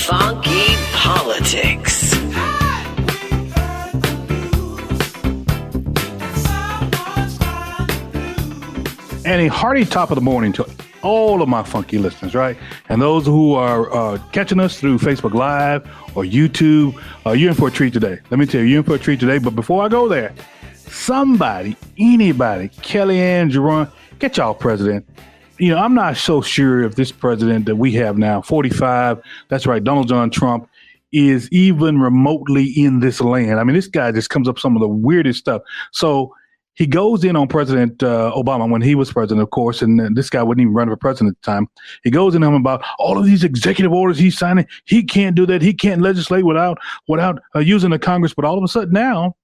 Funky Politics. And a hearty top of the morning to all of my funky listeners, right? And those who are catching us through Facebook Live or YouTube, you're in for a treat today. Let me tell you, you're in for a treat today. But before I go there, somebody, anybody, Kellyanne, Jerome, get y'all president. You know, I'm not so sure if this president that we have now, 45, that's right, Donald John Trump, is even remotely in this land. I mean, this guy just comes up with some of the weirdest stuff. So he goes in on President Obama when he was president, of course, and this guy wouldn't even run for president at the time. He goes in on him about all of these executive orders he's signing. He can't do that. He can't legislate without using the Congress. But all of a sudden now,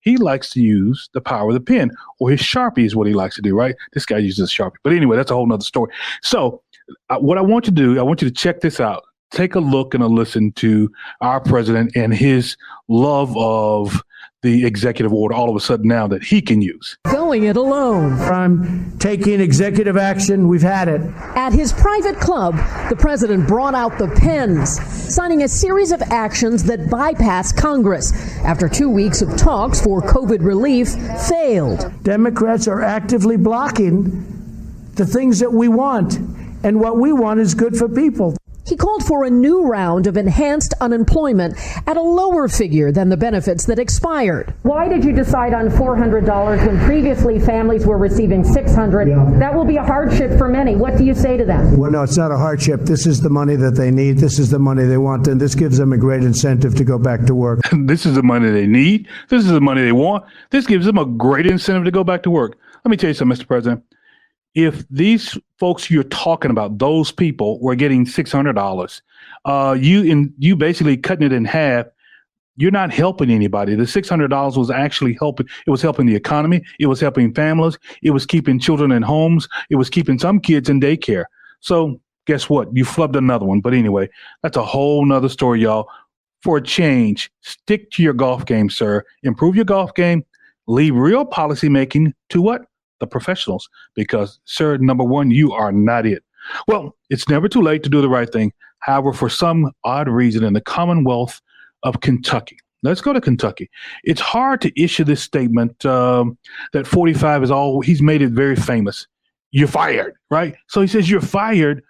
he likes to use the power of the pen, or his Sharpie is what he likes to do, right? This guy uses a Sharpie. But anyway, that's a whole nother story. So what I want you to do, I want you to check this out. Take a look and a listen to our president and his love of the executive order all of a sudden now that he can use. Going it alone. I'm taking executive action. We've had it. At his private club, the president brought out the pens, signing a series of actions that bypass Congress after 2 weeks of talks for COVID relief failed. Democrats are actively blocking the things that we want, and what we want is good for people. He called for a new round of enhanced unemployment at a lower figure than the benefits that expired. Why did you decide on $400 when previously families were receiving $600? Yeah. That will be a hardship for many. What do you say to them? Well, no, it's not a hardship. This is the money that they need. This is the money they want, and this gives them a great incentive to go back to work. This is the money they need. This is the money they want. This gives them a great incentive to go back to work. Let me tell you something, Mr. President. If these folks you're talking about, those people were getting $600, you basically cutting it in half. You're not helping anybody. The $600 was actually helping. It was helping the economy. It was helping families. It was keeping children in homes. It was keeping some kids in daycare. So guess what? You flubbed another one. But anyway, that's a whole nother story, y'all. For a change, stick to your golf game, sir. Improve your golf game. Leave real policy making to what? The professionals, because, sir, number one, you are not it. Well, it's never too late to do the right thing. However, for some odd reason in the Commonwealth of Kentucky, let's go to Kentucky. It's hard to issue this statement that 45 is all, he's made it very famous. You're fired, right? So he says you're fired.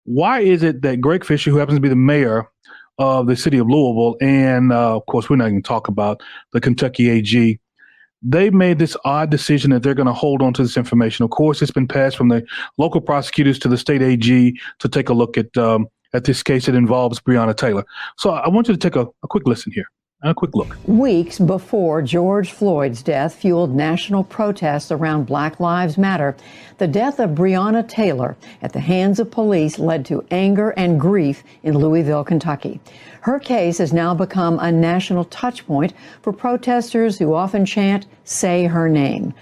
Why is it that Greg Fisher, who happens to be the mayor of the city of Louisville, and of course, we're not going to talk about the Kentucky AG, they made this odd decision that they're going to hold on to this information. Of course, it's been passed from the local prosecutors to the state AG to take a look at this case that involves Breonna Taylor. So I want you to take a quick listen here. A quick look. Weeks before George Floyd's death fueled national protests around Black Lives Matter, the death of Breonna Taylor at the hands of police led to anger and grief in Louisville, Kentucky. Her case has now become a national touchpoint for protesters who often chant, "Say her name."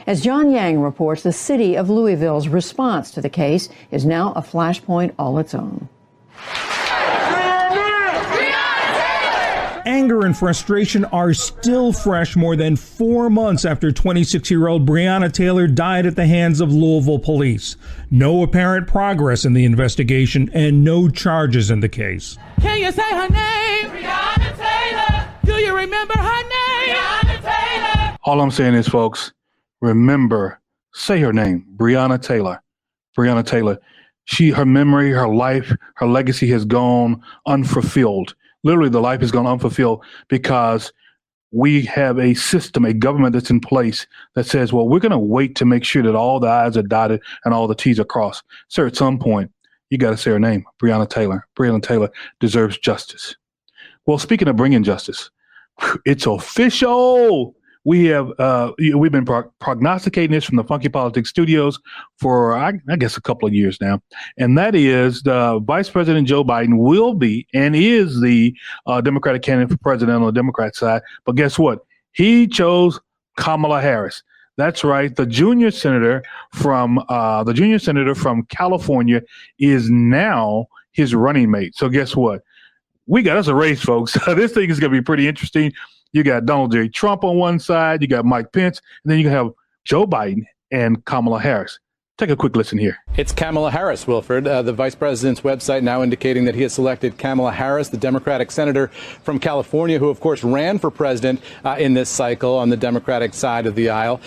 As John Yang reports, the city of Louisville's response to the case is now a flashpoint all its own. Anger and frustration are still fresh more than 4 months after 26-year-old Breonna Taylor died at the hands of Louisville police. No apparent progress in the investigation and no charges in the case. Can you say her name? Breonna Taylor. Do you remember her name? Breonna Taylor. All I'm saying is, folks, remember, say her name, Breonna Taylor. Breonna Taylor. Her memory, her life, her legacy has gone unfulfilled. Literally, the life has gone unfulfilled because we have a system, a government that's in place that says, well, we're going to wait to make sure that all the I's are dotted and all the T's are crossed. Sir, at some point, you got to say her name, Breonna Taylor. Breonna Taylor deserves justice. Well, speaking of bringing justice, it's official. We've been prognosticating this from the Funky Politics studios for, I guess, a couple of years now. And that is Vice President Joe Biden will be and is the Democratic candidate for president on the Democrat side. But guess what? He chose Kamala Harris. That's right. The junior senator from California is now his running mate. So guess what? We got us a race, folks. This thing is going to be pretty interesting. You got Donald J. Trump on one side, you got Mike Pence, and then you have Joe Biden and Kamala Harris. Take a quick listen here. It's Kamala Harris, Wilford. The vice president's website now indicating that he has selected Kamala Harris, the Democratic senator from California, who, of course, ran for president in this cycle on the Democratic side of the aisle,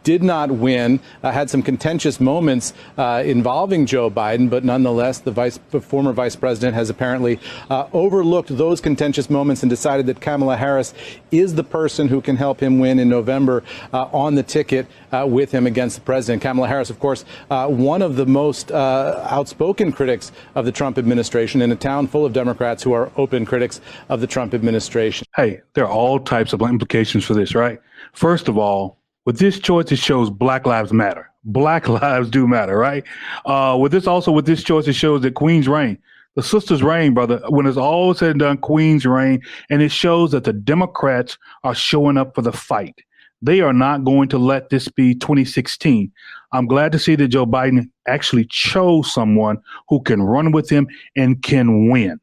did not win, had some contentious moments involving Joe Biden, but nonetheless, the former vice president has apparently overlooked those contentious moments and decided that Kamala Harris is the person who can help him win in November on the ticket with him against the president. Kamala Harris, of course, one of the most outspoken critics of the Trump administration in a town full of Democrats who are open critics of the Trump administration. Hey, there are all types of implications for this, right? First of all, with this choice, it shows Black lives matter. Black lives do matter, right? With this choice, it shows that Queens reign. The sisters reign, brother. When it's all said and done, Queens reign. And it shows that the Democrats are showing up for the fight. They are not going to let this be 2016. I'm glad to see that Joe Biden actually chose someone who can run with him and can win.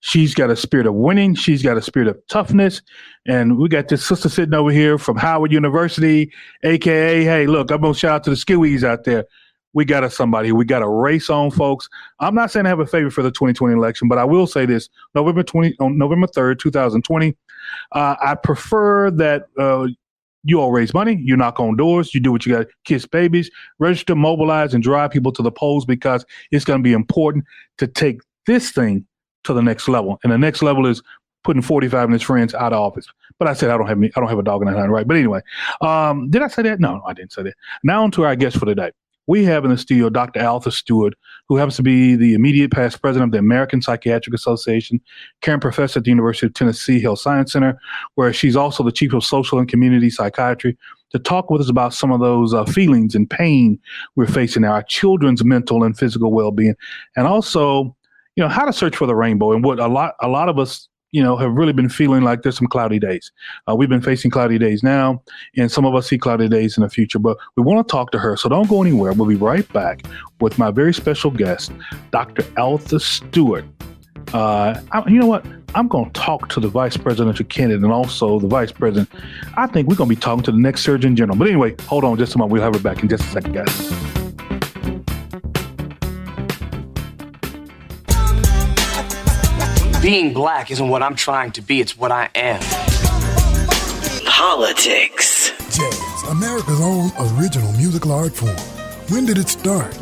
She's got a spirit of winning. She's got a spirit of toughness. And we got this sister sitting over here from Howard University, AKA, hey, look, I'm going to shout out to the Skillies out there. We got somebody. We got a race on, folks. I'm not saying I have a favor for the 2020 election, but I will say this. On November 3rd, 2020, I prefer that you all raise money, you knock on doors, you do what you got, kiss babies, register, mobilize, and drive people to the polls, because it's going to be important to take this thing to the next level. And the next level is putting 45 of his friends out of office. But I said I don't have a dog in that hunt, right? But anyway, did I say that? No, I didn't say that. Now on to our guest for today. We have in the studio Dr. Altha Stewart, who happens to be the immediate past president of the American Psychiatric Association, current professor at the University of Tennessee Health Science Center, where she's also the chief of social and community psychiatry, to talk with us about some of those feelings and pain we're facing now, our children's mental and physical well-being, and also, how to search for the rainbow, and what a lot of us, have really been feeling like there's some cloudy days. We've been facing cloudy days now, and some of us see cloudy days in the future, but we want to talk to her. So don't go anywhere. We'll be right back with my very special guest, Dr. Altha Stewart. You know what? I'm going to talk to the vice presidential candidate and also the vice president. I think we're going to be talking to the next Surgeon General. But anyway, hold on just a moment. We'll have her back in just a second, guys. Being black isn't what I'm trying to be, it's what I am. Politics. Jazz, America's own original musical art form. When did it start?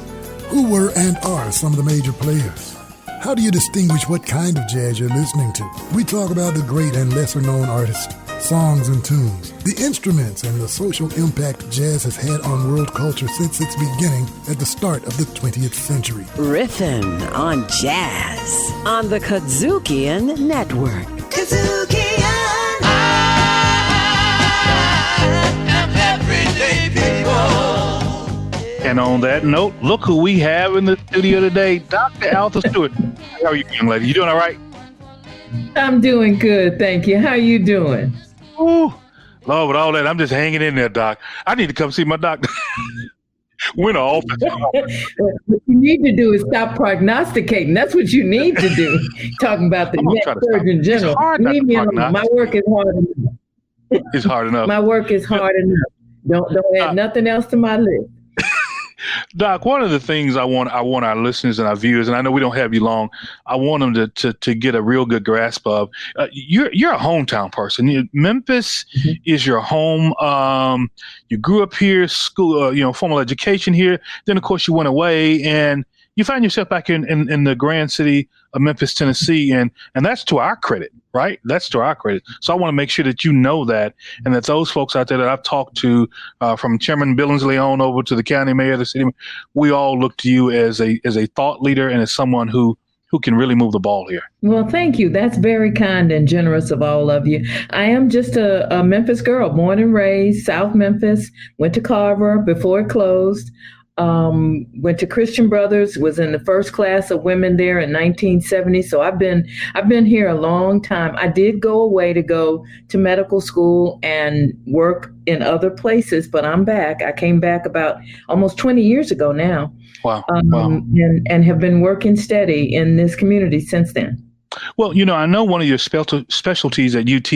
Who were and are some of the major players? How do you distinguish what kind of jazz you're listening to? We talk about the great and lesser-known artists, songs and tunes, the instruments, and the social impact jazz has had on world culture since its beginning at the start of the 20th century. Riffin' on jazz on the Kudzukian Network. Kudzukian! Everyday people. And on that note, look who we have in the studio today, Dr. Altha Stewart. How are you, young lady? You doing all right? I'm doing good, thank you. How are you doing? Ooh, Lord, with all that, I'm just hanging in there, Doc. I need to come see my doctor. Winter office. What you need to do is stop prognosticating. That's what you need to do. Talking about the next Surgeon General. Leave me alone. My work is hard enough. It's hard enough. My work is hard enough. Don't add nothing else to my list. Doc, one of the things I want our listeners and our viewers, and I know we don't have you long, I want them to get a real good grasp of. You're a hometown person. Memphis is your home. You grew up here, school, formal education here. Then, of course, you went away and you find yourself back in the grand city of Memphis, Tennessee, and that's to our credit, right? That's to our credit. So I want to make sure that you know that, and that those folks out there that I've talked to, from Chairman Billingsley on over to the county mayor, the city, we all look to you as a thought leader and as someone who can really move the ball here. Well, thank you. That's very kind and generous of all of you. I am just a Memphis girl, born and raised, South Memphis, went to Carver before it closed. Went to Christian Brothers, was in the first class of women there in 1970. So I've been here a long time. I did go away to go to medical school and work in other places, but I'm back. I came back about almost 20 years ago now. Wow. And have been working steady in this community since then. Well, I know one of your specialties at UT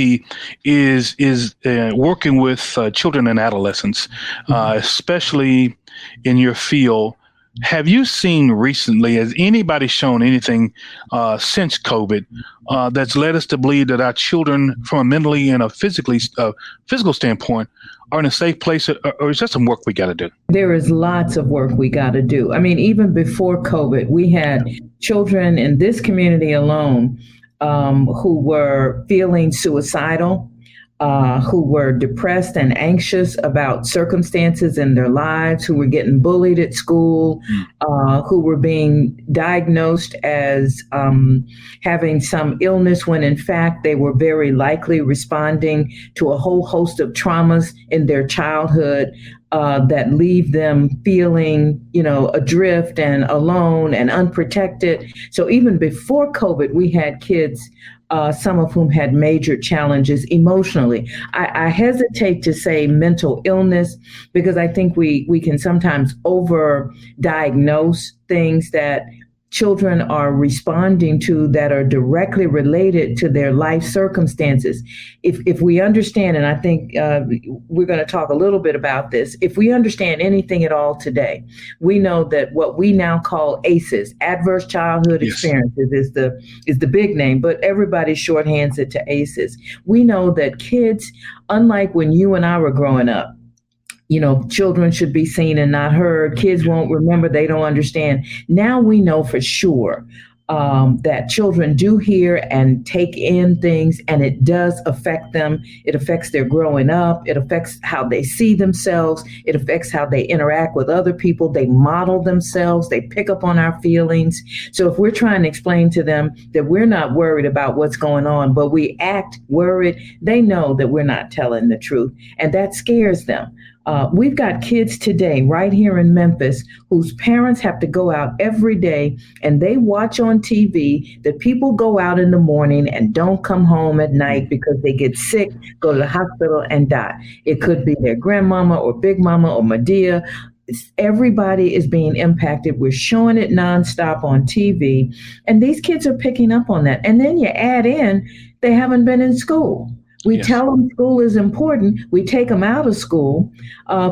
is working with children and adolescents, especially in your field. Have you seen recently, has anybody shown anything since COVID that's led us to believe that our children, from a mentally and a physical standpoint, are in a safe place, or is that some work we got to do? There is lots of work we got to do. I mean, even before COVID, we had children in this community alone who were feeling suicidal, who were depressed and anxious about circumstances in their lives, who were getting bullied at school, who were being diagnosed as having some illness when in fact they were very likely responding to a whole host of traumas in their childhood that leave them feeling, adrift and alone and unprotected. So even before COVID, we had kids, some of whom had major challenges emotionally. I hesitate to say mental illness because I think we can sometimes over-diagnose things that children are responding to that are directly related to their life circumstances. If we understand, and I think we're going to talk a little bit about this, if we understand anything at all today, we know that what we now call ACEs, adverse childhood experiences, is the big name, but everybody shorthands it to ACEs. We know that kids, unlike when you and I were growing up, children should be seen and not heard. Kids won't remember. They don't understand. Now we know for sure that children do hear and take in things, and it does affect them. It affects their growing up. It affects how they see themselves. It affects how they interact with other people. They model themselves. They pick up on our feelings. So if we're trying to explain to them that we're not worried about what's going on, but we act worried, they know that we're not telling the truth, and that scares them. We've got kids today right here in Memphis whose parents have to go out every day and they watch on TV that people go out in the morning and don't come home at night because they get sick, go to the hospital and die. It could be their grandmama or big mama or Medea. Everybody is being impacted. We're showing it nonstop on TV, and these kids are picking up on that. And then you add in, they haven't been in school. We tell them school is important. We take them out of school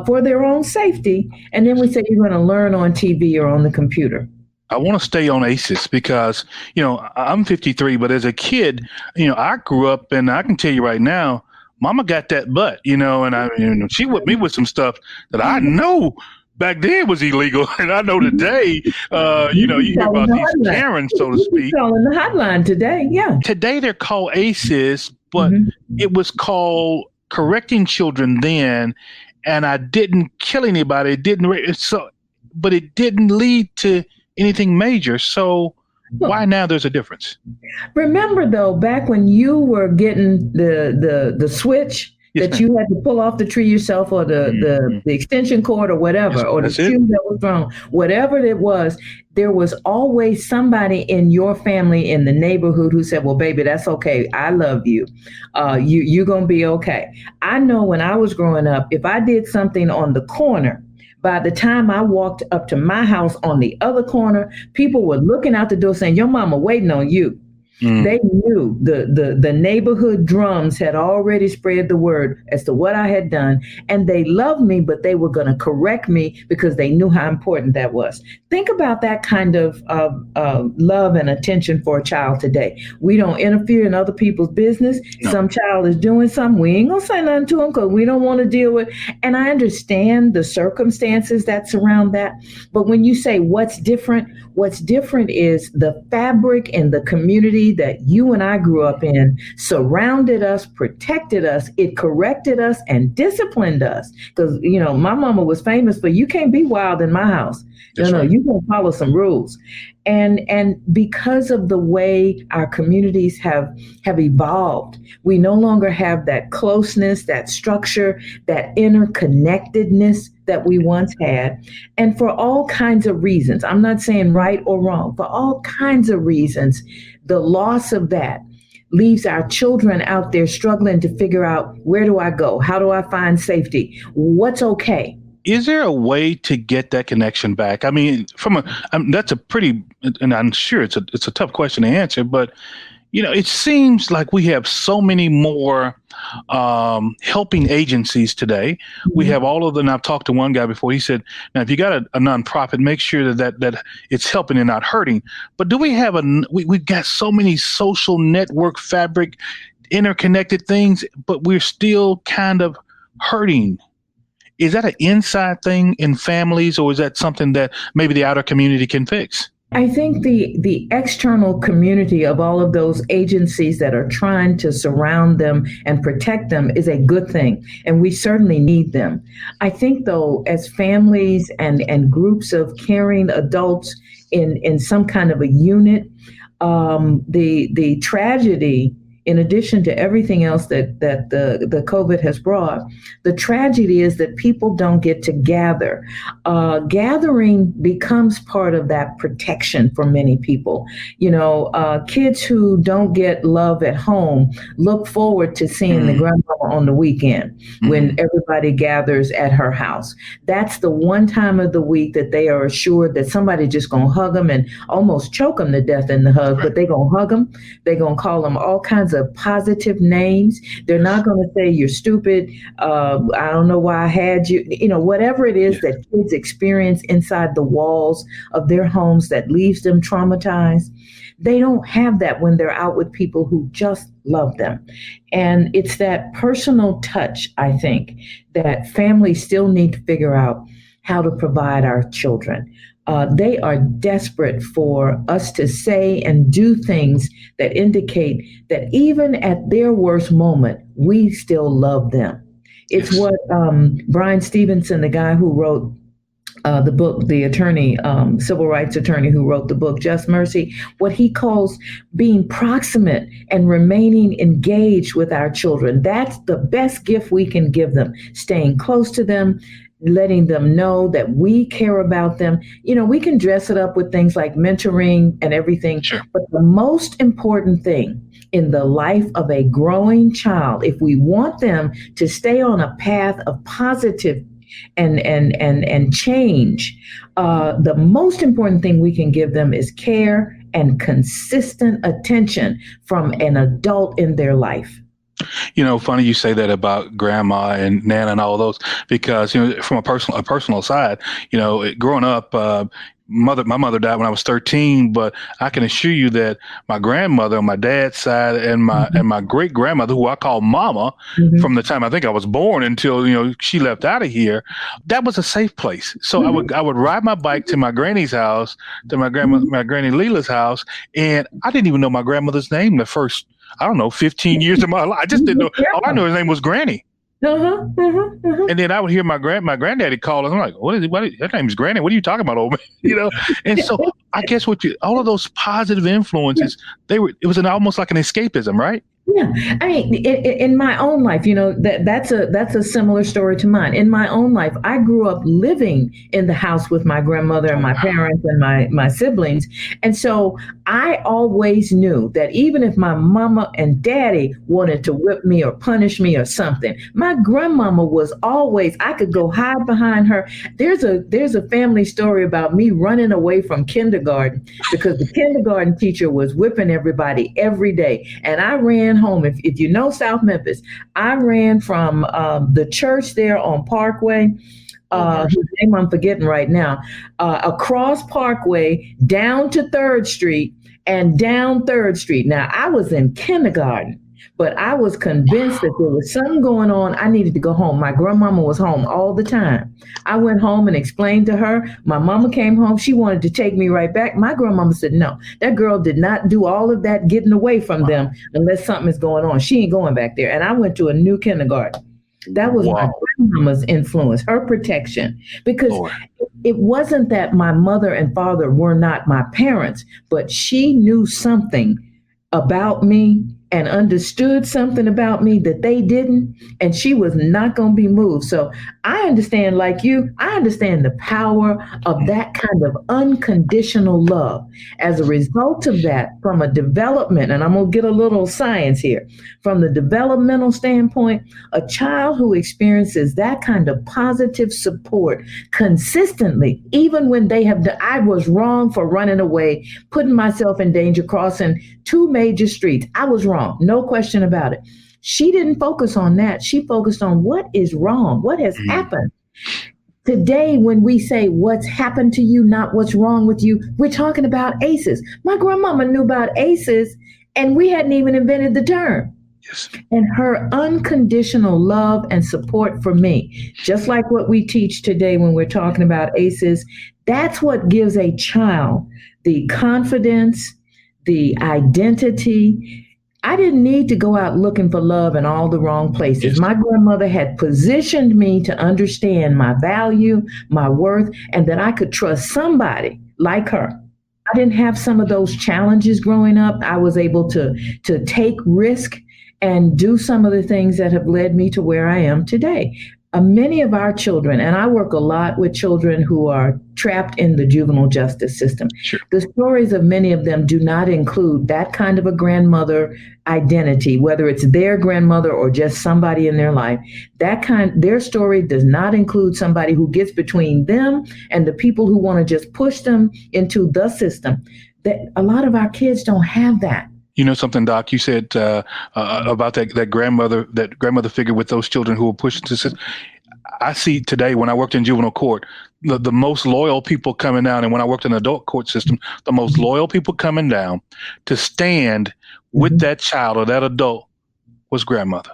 for their own safety. And then we say, you're going to learn on TV or on the computer. I want to stay on ACEs because, I'm 53, but as a kid, I grew up, and I can tell you right now, Mama got that butt, and she whipped me with some stuff that I know back then was illegal. And I know today, you hear about these Karens, so to speak. Calling the hotline today, yeah. Today they're called ACEs, but it was called correcting children then, and I didn't kill anybody. But it didn't lead to anything major. So why now there's a difference? Remember though, back when you were getting the switch that you had to pull off the tree yourself, or the extension cord or whatever, or the shoe that was wrong, whatever it was, there was always somebody in your family in the neighborhood who said, well, baby, that's okay. I love you. You're going to be okay. I know when I was growing up, if I did something on the corner, by the time I walked up to my house on the other corner, people were looking out the door saying, your mama waiting on you. They knew the neighborhood drums had already spread the word as to what I had done, and they loved me, but they were going to correct me because they knew how important that was. Think about that kind of love and attention for a child today. We don't interfere in other people's business. No. Some child is doing something, we ain't going to say nothing to them because we don't want to deal with. And I understand the circumstances that surround that. But when you say what's different is the fabric and the community that you and I grew up in surrounded us, protected us, it corrected us and disciplined us. Because, my mama was famous for, you can't be wild in my house. You're going to follow some rules. And because of the way our communities have evolved, we no longer have that closeness, that structure, that interconnectedness that we once had. And for all kinds of reasons, I'm not saying right or wrong, for all kinds of reasons, the loss of that leaves our children out there struggling to figure out, where do I go? How do I find safety? What's okay? Is there a way to get that connection back? I mean, that's a pretty, and I'm sure it's a tough question to answer, but It seems like we have so many more helping agencies today. We have all of them. I've talked to one guy before. He said, now, if you got a nonprofit, make sure that it's helping and not hurting. But do we have we've got so many social network fabric, interconnected things, but we're still kind of hurting. Is that an inside thing in families, or is that something that maybe the outer community can fix? I think the external community of all of those agencies that are trying to surround them and protect them is a good thing, and we certainly need them. I think, though, as families and groups of caring adults in some kind of a unit, the tragedy, in addition to everything else that the COVID has brought, the tragedy is that people don't get to gather. Gathering becomes part of that protection for many people. Kids who don't get love at home look forward to seeing the grandmama on the weekend when everybody gathers at her house. That's the one time of the week that they are assured that somebody just gonna hug them and almost choke them to death in the hug, but they gonna hug them. They gonna call them all kinds of positive names. They're not going to say you're stupid. I don't know why I had you. Whatever it is that kids experience inside the walls of their homes that leaves them traumatized, they don't have that when they're out with people who just love them. And it's that personal touch, I think, that families still need to figure out how to provide our children. They are desperate for us to say and do things that indicate that even at their worst moment, we still love them. It's what Brian Stevenson, the guy who wrote the book, the attorney, civil rights attorney who wrote the book, Just Mercy, what he calls being proximate and remaining engaged with our children. That's the best gift we can give them, staying close to them, letting them know that we care about them. We can dress it up with things like mentoring and everything, but the most important thing in the life of a growing child, if we want them to stay on a path of positive and change, the most important thing we can give them is care and consistent attention from an adult in their life. Funny you say that about grandma and Nana and all those, because from a personal side, growing up, my mother died when I was 13, but I can assure you that my grandmother on my dad's side and my great grandmother, who I call Mama, from the time I think I was born until she left out of here, that was a safe place. So I would ride my bike to my granny's house, to my granny Leela's house, and I didn't even know my grandmother's name the first 15 years of my life. I just didn't know. All I knew his name was Granny. And then I would hear my granddaddy call, and I'm like, "What is it? That name's Granny. What are you talking about, old man?" And so I guess all of those positive influences, it was almost like an escapism, right? Yeah, I mean, in my own life, that's a similar story to mine. In my own life, I grew up living in the house with my grandmother and my parents and my siblings, and so I always knew that even if my mama and daddy wanted to whip me or punish me or something, my grandmama was always, I could go hide behind her. There's a family story about me running away from kindergarten because the kindergarten teacher was whipping everybody every day, and I ran home. If you know South Memphis, I ran from the church there on Parkway, whose name I'm forgetting right now, across Parkway, down to 3rd Street and down 3rd Street. Now, I was in kindergarten, but I was convinced that there was something going on. I needed to go home. My grandmama was home all the time. I went home and explained to her. My mama came home. She wanted to take me right back. My grandmama said, no, that girl did not do all of that getting away from them unless something is going on. She ain't going back there. And I went to a new kindergarten. That was my grandmama's influence, her protection, because it wasn't that my mother and father were not my parents, but she knew something about me and understood something about me that they didn't, and she was not going to be moved. So I understand, like you, I understand the power of that kind of unconditional love. As a result of that, from a development, and I'm going to get a little science here, from the developmental standpoint, a child who experiences that kind of positive support consistently, even when they have, I was wrong for running away, putting myself in danger, crossing 2 major streets. I was wrong. No question about it. She didn't focus on that. She focused on what is wrong, what has happened. Today, when we say what's happened to you, not what's wrong with you, we're talking about ACEs. My grandmama knew about ACEs, and we hadn't even invented the term. Yes. And her unconditional love and support for me, just like what we teach today when we're talking about ACEs, that's what gives a child the confidence, the identity. I didn't need to go out looking for love in all the wrong places. Yes. My grandmother had positioned me to understand my value, my worth, and that I could trust somebody like her. I didn't have some of those challenges growing up. I was able to take risk and do some of the things that have led me to where I am today. Many of our children, and I work a lot with children who are trapped in the juvenile justice system. Sure. The stories of many of them do not include that kind of a grandmother identity, whether it's their grandmother or just somebody in their life. Their story does not include somebody who gets between them and the people who want to just push them into the system. That a lot of our kids don't have that. You know something, Doc? You said about that grandmother figure with those children who were pushed into system. I see today when I worked in juvenile court, the most loyal people coming down, and when I worked in the adult court system, the most loyal people coming down to stand with that child or that adult was grandmother.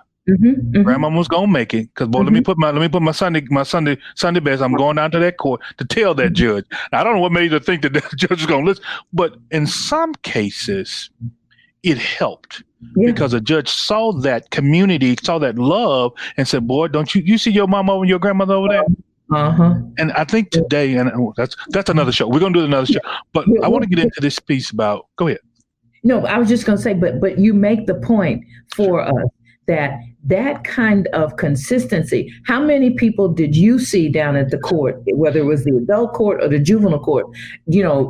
Grandma was gonna make it because, boy, let me put my Sunday best. I'm going down to that court to tell that judge. Now, I don't know what made her think that judge is gonna listen, but in some cases, it helped because a judge saw that community, saw that love, and said, "Boy, don't you see your mama and your grandmother over there?" And I think today, and that's another show. We're gonna do another show, but I want to get into this piece about. Go ahead. No, I was just gonna say, but you make the point for us that kind of consistency. How many people did you see down at the court, whether it was the adult court or the juvenile court?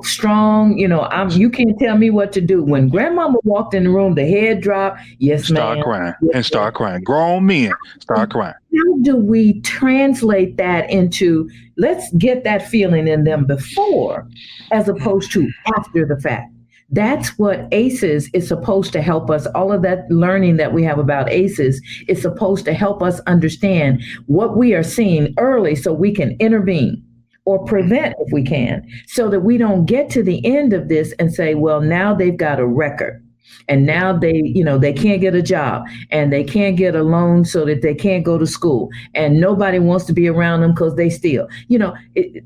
Strong. You can't tell me what to do. When grandmama walked in the room, the head dropped. Yes, ma'am. Start crying. Grown men start crying. How do we translate that into? Let's get that feeling in them before, as opposed to after the fact. That's what ACEs is supposed to help us. All of that learning that we have about ACEs is supposed to help us understand what we are seeing early so we can intervene or prevent if we can, so that we don't get to the end of this and say, well, now they've got a record. And now they can't get a job and they can't get a loan so that they can't go to school. And nobody wants to be around them because they steal.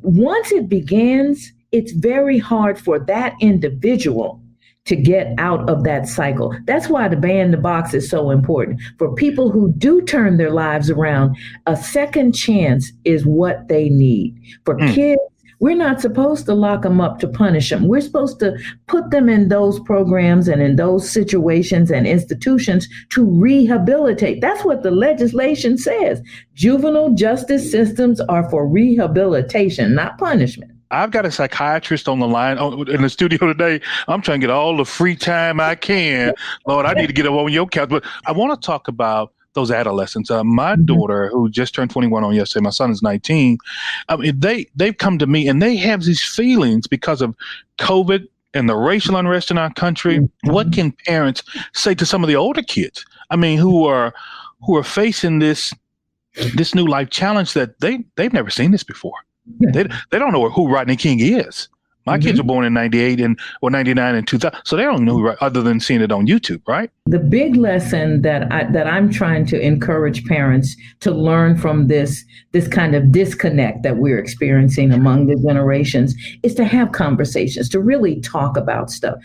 Once it begins, it's very hard for that individual to get out of that cycle. That's why the ban the box is so important. For people who do turn their lives around, a second chance is what they need. For kids, we're not supposed to lock them up to punish them. We're supposed to put them in those programs and in those situations and institutions to rehabilitate. That's what the legislation says. Juvenile justice systems are for rehabilitation, not punishment. I've got a psychiatrist on the line in the studio today. I'm trying to get all the free time I can. Lord, I need to get up on your couch. But I want to talk about those adolescents. My daughter, who just turned 21 on yesterday, my son is 19. They've come to me and they have these feelings because of COVID and the racial unrest in our country. What can parents say to some of the older kids? Who are facing this new life challenge that they've never seen this before. They don't know who Rodney King is. My kids were born in 98 or 99 and 2000, so they don't know other than seeing it on YouTube, right? The big lesson that I'm trying to encourage parents to learn from this kind of disconnect that we're experiencing among the generations is to have conversations, to really talk about stuff.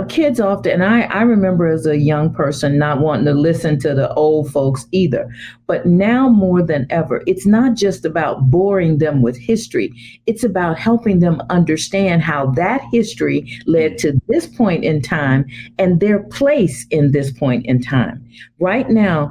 Kids often, and I remember as a young person not wanting to listen to the old folks either. But now more than ever, it's not just about boring them with history. It's about helping them understand understand how that history led to this point in time and their place in this point in time. Right now,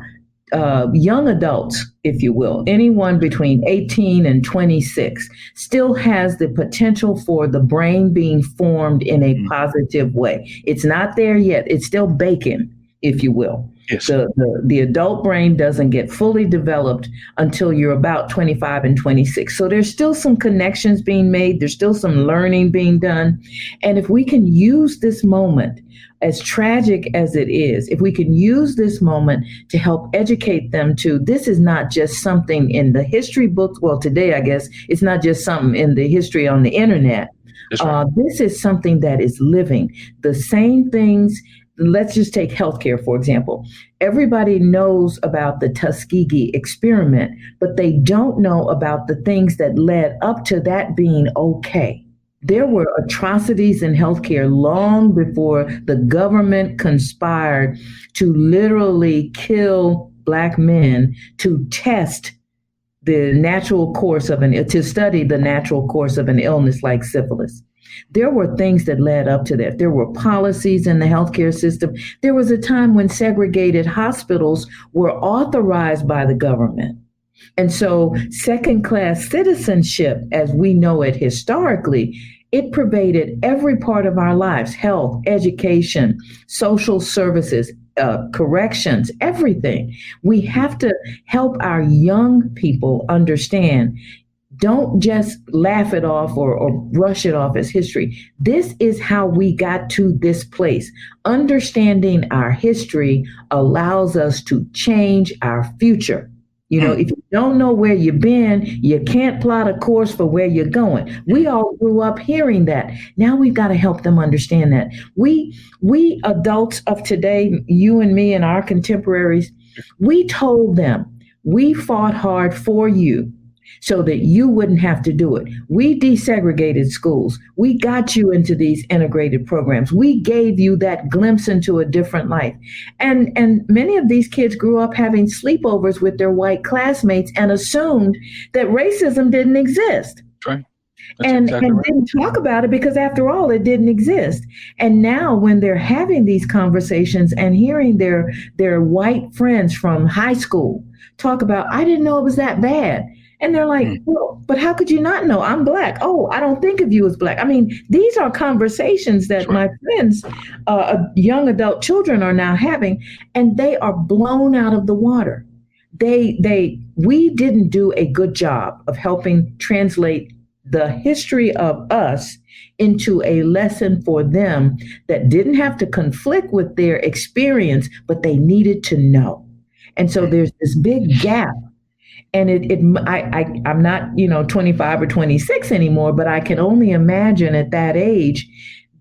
young adults, if you will, anyone between 18 and 26 still has the potential for the brain being formed in a positive way. It's not there yet. It's still baking, if you will. Yes. The adult brain doesn't get fully developed until you're about 25 and 26. So there's still some connections being made. There's still some learning being done. And if we can use this moment, as tragic as it is, if we can use this moment to help educate them to, this is not just something in the history books. Well, today, I guess, it's not just something in the history on the internet. Right. This is something that is living. The same things. Let's just take healthcare, for example. Everybody knows about the Tuskegee experiment, but they don't know about the things that led up to that being okay. There were atrocities in healthcare long before the government conspired to literally kill Black men to test the natural course of to study the natural course of an illness like syphilis. There were things that led up to that. There were policies in the healthcare system. There was a time when segregated hospitals were authorized by the government. And so second-class citizenship, as we know it historically, it pervaded every part of our lives: health, education, social services, corrections, everything. We have to help our young people understand. Don't just laugh it off or brush it off as history. This is how we got to this place. Understanding our history allows us to change our future. You know, if you don't know where you've been, you can't plot a course for where you're going. We all grew up hearing that. Now we've got to help them understand that. We adults of today, you and me and our contemporaries, we told them, we fought hard for you so that you wouldn't have to do it. We desegregated schools. We got you into these integrated programs. We gave you that glimpse into a different life. And many of these kids grew up having sleepovers with their white classmates and assumed that racism didn't exist. Right. And didn't talk about it because, after all, it didn't exist. And now when they're having these conversations and hearing their white friends from high school talk about, I didn't know it was that bad. And they're like, well, but how could you not know? I'm Black. Oh, I don't think of you as Black. I mean, these are conversations that my friends, young adult children are now having, and they are blown out of the water. We didn't do a good job of helping translate the history of us into a lesson for them that didn't have to conflict with their experience, but they needed to know. And so there's this big gap. And I'm not, 25 or 26 anymore, but I can only imagine at that age,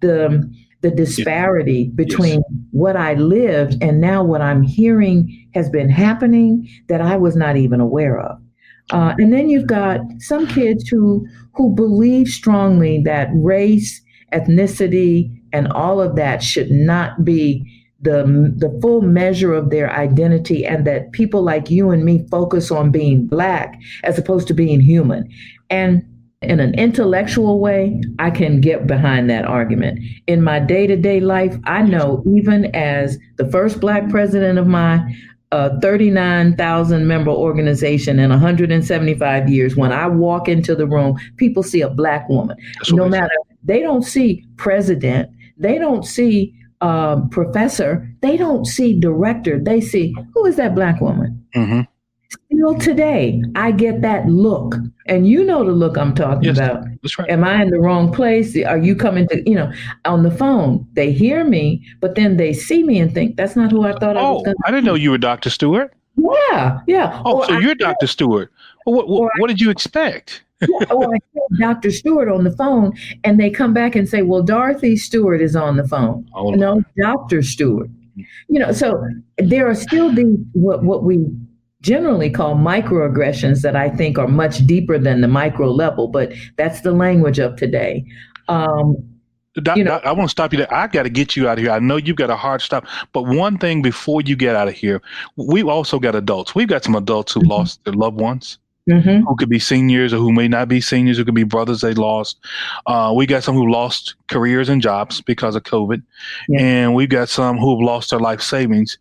the disparity between what I lived and now what I'm hearing has been happening that I was not even aware of. And then you've got some kids who believe strongly that race, ethnicity, and all of that should not be the full measure of their identity, and that people like you and me focus on being Black as opposed to being human. And in an intellectual way, I can get behind that argument. In my day-to-day life, I know, even as the first Black president of my 39,000 member organization in 175 years, when I walk into the room, people see a Black woman. No matter, they don't see president, they don't see professor, they don't see director, they see, who is that Black woman? Mm-hmm. Still today, I get that look. And you know the look I'm talking about. That's right. Am I in the wrong place? Are you coming to, on the phone? They hear me, but then they see me and think, that's not who I thought I was going to be. I didn't know you were Dr. Stewart. Yeah. Oh, so you're Dr. Stewart. What did you expect? Or I say Dr. Stewart on the phone, and they come back and say, well, Dorothy Stewart is on the phone. Oh, no, Dr. Stewart. So there are still these, what we generally call microaggressions that I think are much deeper than the micro level, but that's the language of today. I want to stop you there. I got to get you out of here. I know you've got a hard stop, but one thing before you get out of here, we've also got adults. We've got some adults who lost their loved ones. who could be seniors or who may not be seniors, who could be brothers they lost. We got some who lost careers and jobs because of COVID. Yeah. And we've got some who have lost their life savings.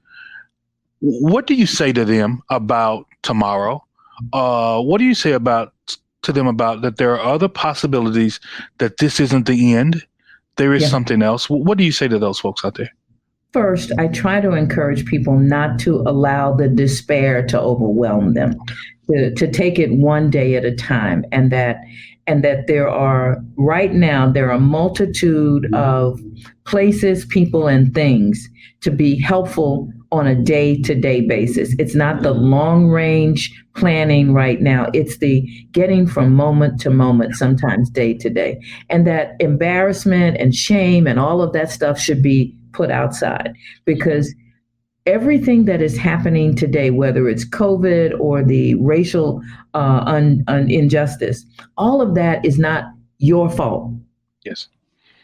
What do you say to them about tomorrow? What do you say to them about that there are other possibilities, that this isn't the end? There is something else. What do you say to those folks out there? First, I try to encourage people not to allow the despair to overwhelm them, to take it one day at a time, and that there are a multitude of places, people, and things to be helpful on a day-to-day basis. It's not the long-range planning right now. It's the getting from moment to moment, sometimes day to day. And that embarrassment and shame and all of that stuff should be put outside, because everything that is happening today, whether it's COVID or the racial injustice, all of that is not your fault. Yes.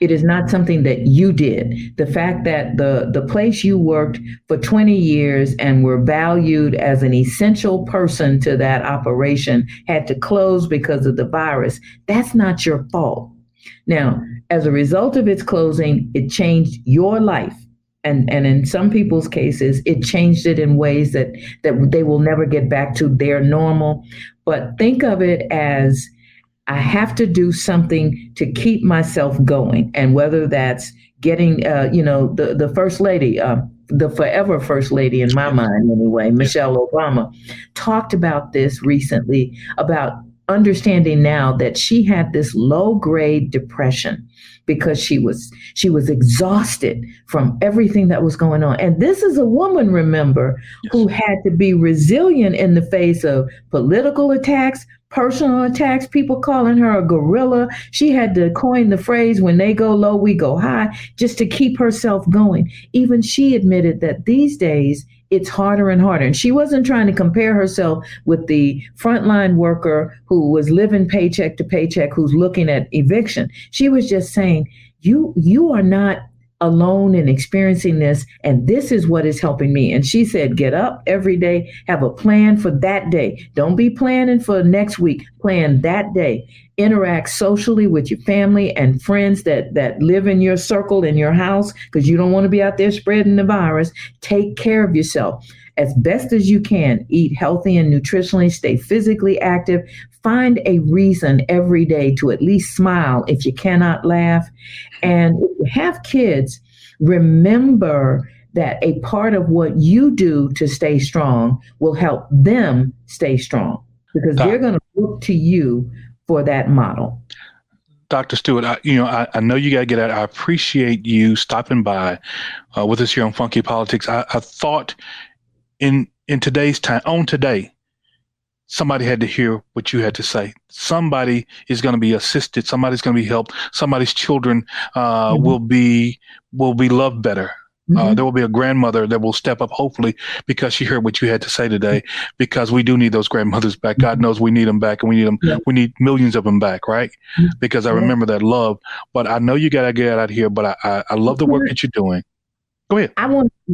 It is not something that you did. The fact that the place you worked for 20 years and were valued as an essential person to that operation had to close because of the virus, that's not your fault. Now, as a result of its closing, it changed your life. And in some people's cases, it changed it in ways that they will never get back to their normal. But think of it as, I have to do something to keep myself going. And whether that's getting, the first lady, the forever first lady in my mind anyway, Michelle Obama, talked about this recently, about understanding now that she had this low-grade depression because she was exhausted from everything that was going on. And this is a woman, remember, who had to be resilient in the face of political attacks, personal attacks, people calling her a gorilla. She had to coin the phrase, when they go low, we go high, just to keep herself going. Even she admitted that these days it's harder and harder. And she wasn't trying to compare herself with the frontline worker who was living paycheck to paycheck, who's looking at eviction. She was just saying, you are not alone in experiencing this, and this is what is helping me. And she said, get up every day, have a plan for that day. Don't be planning for next week, plan that day. Interact socially with your family and friends that live in your circle, in your house, because you don't want to be out there spreading the virus. Take care of yourself as best as you can. Eat healthy and nutritionally, stay physically active. Find a reason every day to at least smile if you cannot laugh. And if you have kids, remember that a part of what you do to stay strong will help them stay strong, because they're going to look to you for that model. Dr. Stewart, I know you got to get out. I appreciate you stopping by with us here on Funky Politics. I thought in today's time, on today, somebody had to hear what you had to say. Somebody is going to be assisted. Somebody's going to be helped. Somebody's children will be loved better. There will be a grandmother that will step up, hopefully, because she heard what you had to say today, because we do need those grandmothers back. God knows we need them back, and we need them. Yeah. We need millions of them back, right? Because I remember that love. But I know you got to get out here, but I love the work that you're doing. Go ahead.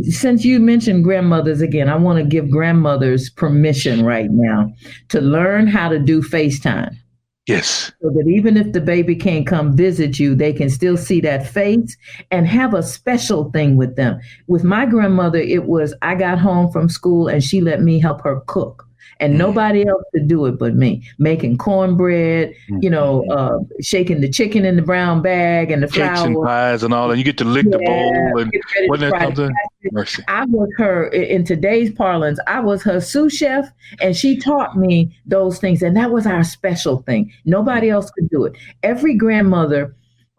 Since you mentioned grandmothers again, I want to give grandmothers permission right now to learn how to do FaceTime. Yes. So that even if the baby can't come visit you, they can still see that face and have a special thing with them. With my grandmother, it was, I got home from school and she let me help her cook. And nobody else could do it but me. Making cornbread, shaking the chicken in the brown bag and the flour. Cakes and pies and all that. You get to lick the bowl. And when that comes in, mercy. I was her, in today's parlance, I was her sous chef, and she taught me those things. And that was our special thing. Nobody else could do it. Every grandmother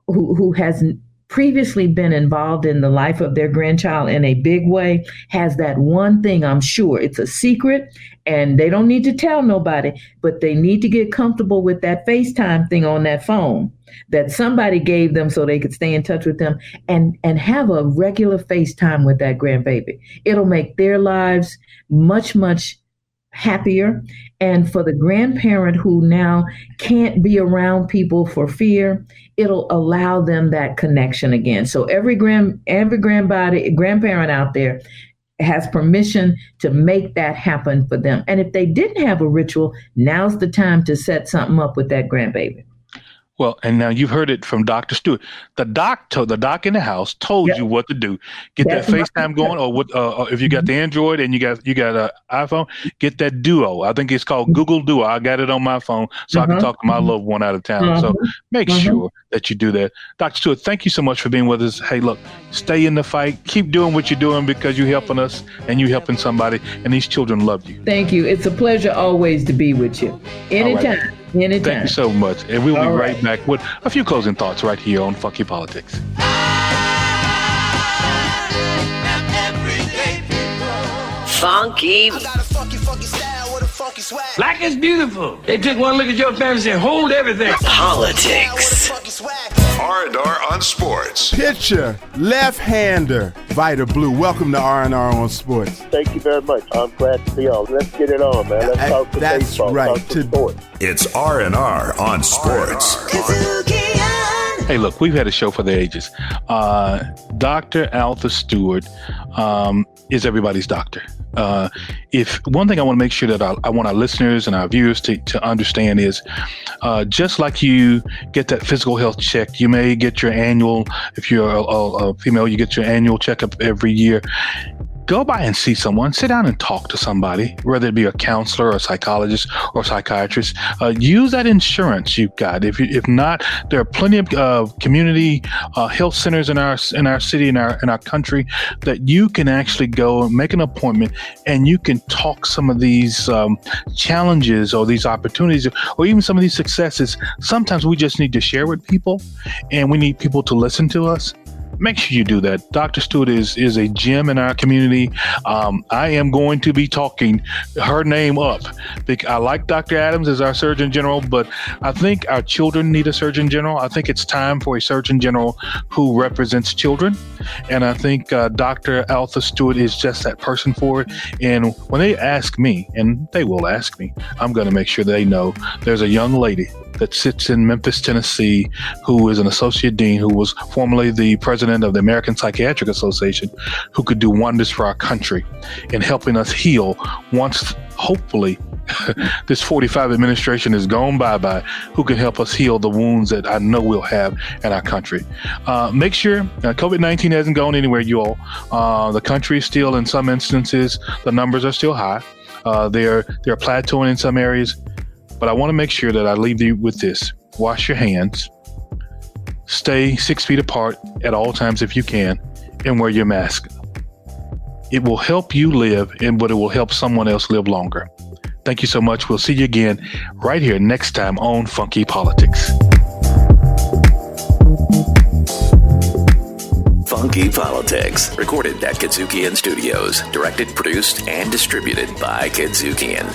who has previously been involved in the life of their grandchild in a big way has that one thing. I'm sure it's a secret and they don't need to tell nobody, but they need to get comfortable with that FaceTime thing on that phone that somebody gave them so they could stay in touch with them, and have a regular FaceTime with that grandbaby. It'll make their lives much, much happier. And for the grandparent who now can't be around people for fear, it'll allow them that connection again. So every grandparent out there, has permission to make that happen for them. And if they didn't have a ritual, now's the time to set something up with that grandbaby. Well, and now you've heard it from Dr. Stewart. The doc in the house told you what to do. Get that FaceTime going, or if you got the Android and you got an iPhone, get that Duo. I think it's called Google Duo. I got it on my phone so I can talk to my loved one out of town. So make sure that you do that. Dr. Stewart, thank you so much for being with us. Hey, look, stay in the fight. Keep doing what you're doing because you're helping us and you're helping somebody, and these children love you. Thank you. It's a pleasure always to be with you. Anytime. Anytime. Thank you so much. And we'll be right back with a few closing thoughts right here on Funky Politics. Funky. Black is beautiful. They took one look at your family and said, hold everything. Politics. R&R on Sports. Pitcher, left-hander, Vita Blue. Welcome to R&R on Sports. Thank you very much. I'm glad to be on. Let's get it on, man. Let's talk to baseball. Right. Talk to sports. It's R&R on Sports. Hey, look, we've had a show for the ages. Dr. Altha Stewart is everybody's doctor. If one thing I want to make sure that I want our listeners and our viewers to understand is, just like you get that physical health check, you may get your annual, if you're a female, you get your annual checkup every year. Go by and see someone. Sit down and talk to somebody, whether it be a counselor or a psychologist or psychiatrist. Use that insurance you've got. If not, there are plenty of community health centers in our city, in our country, that you can actually go and make an appointment, and you can talk some of these challenges or these opportunities or even some of these successes. Sometimes we just need to share with people, and we need people to listen to us. Make sure you do that. Dr. Stewart is a gem in our community. I am going to be talking her name up. I like Dr. Adams as our Surgeon General, but I think our children need a Surgeon General. I think it's time for a Surgeon General who represents children. And I think Dr. Altha Stewart is just that person for it. And when they ask me, and they will ask me, I'm going to make sure they know there's a young lady that sits in Memphis, Tennessee, who is an associate dean, who was formerly the president of the American Psychiatric Association, who could do wonders for our country in helping us heal once, hopefully, this 45 administration is gone bye-bye, who can help us heal the wounds that I know we'll have in our country. Make sure COVID-19 hasn't gone anywhere, you all. The country is still, in some instances, the numbers are still high. They're plateauing in some areas. But I want to make sure that I leave you with this. Wash your hands. Stay 6 feet apart at all times if you can, and wear your mask. It will help you live, but it will help someone else live longer. Thank you so much. We'll see you again right here next time on Funky Politics. Funky Politics, recorded at Kudzukian Studios, directed, produced, and distributed by Kudzukian.